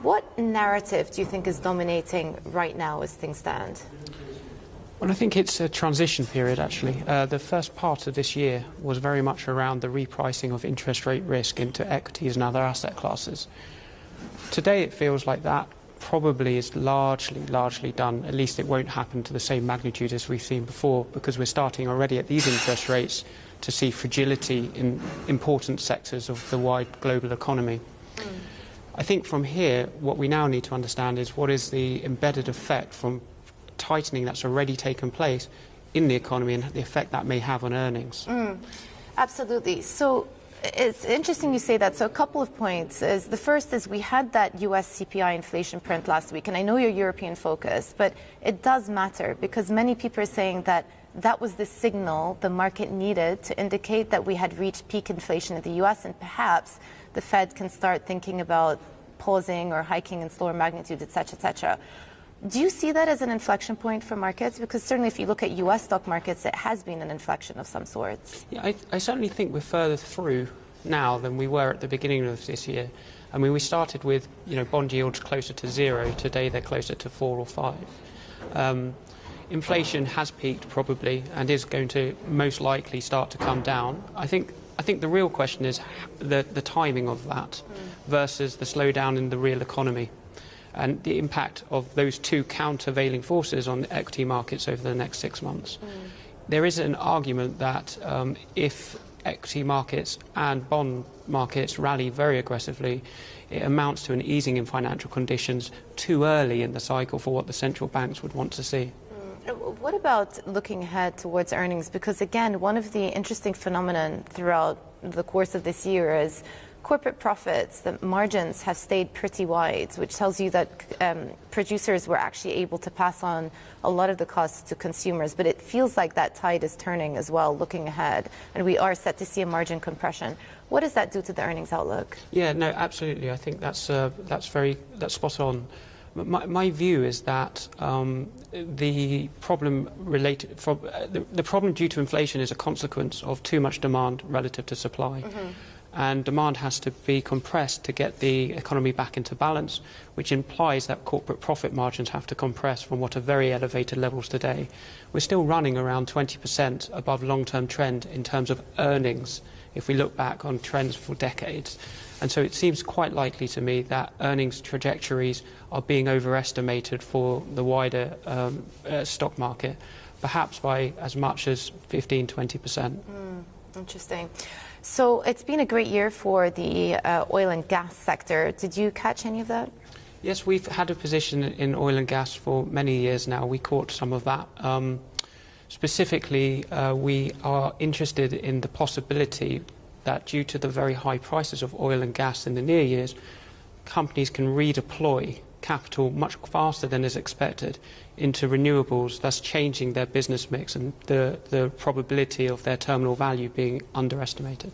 What narrative do you think is dominating right now as things stand? Well, I think it's a transition period, actually. The first part of this year was very much around the repricing of interest rate risk into equities and other asset classes. Today, it feels like that probably is largely done. At least it won't happen to the same magnitude as we've seen before, because we're starting already at these interest rates to see fragility in important sectors of the wide global economy. I think from here, what we now need to understand is what is the embedded effect from tightening that's already taken place in the economy and the effect that may have on earnings. Absolutely. So it's interesting you say that. So a couple of points. The first is we had that US CPI inflation print last week, and I know you're European focused, but it does matter because many people are saying that that was the signal the market needed to indicate that we had reached peak inflation in the US, and perhaps the Fed can start thinking about pausing or hiking in slower magnitude, et cetera, et cetera. Do you see that as an inflection point for markets? Because certainly if you look at US stock markets, it has been an inflection of some sorts. Yeah, I certainly think we're further through now than we were at the beginning of this year. I mean, we started with bond yields closer to 0. Today they're closer to 4 or 5. Inflation has peaked probably and is going to most likely start to come down. I think the real question is the timing of that versus the slowdown in the real economy and the impact of those two countervailing forces on the equity markets over the next 6 months. There is an argument that if equity markets and bond markets rally very aggressively, it amounts to an easing in financial conditions too early in the cycle for what the central banks would want to see. What about looking ahead towards earnings? Because again, one of the interesting phenomenon throughout the course of this year is corporate profits, the margins have stayed pretty wide, which tells you that producers were actually able to pass on a lot of the costs to consumers. But it feels like that tide is turning as well, looking ahead, and we are set to see a margin compression. What does that do to the earnings outlook? Yeah, no, absolutely. I think that's spot on. My view is that the problem due to inflation is a consequence of too much demand relative to supply. And demand has to be compressed to get the economy back into balance, which implies that corporate profit margins have to compress from what are very elevated levels today. We're still running around 20% above long-term trend in terms of earnings if we look back on trends for decades. And so it seems quite likely to me that earnings trajectories are being overestimated for the wider stock market, perhaps by as much as 15–20%. Interesting. So it's been a great year for the oil and gas sector. Did you catch any of that? Yes, we've had a position in oil and gas for many years now. We caught some of that. Specifically, we are interested in the possibility that due to the very high prices of oil and gas in the near years, companies can redeploy capital much faster than is expected into renewables, thus changing their business mix and the probability of their terminal value being underestimated.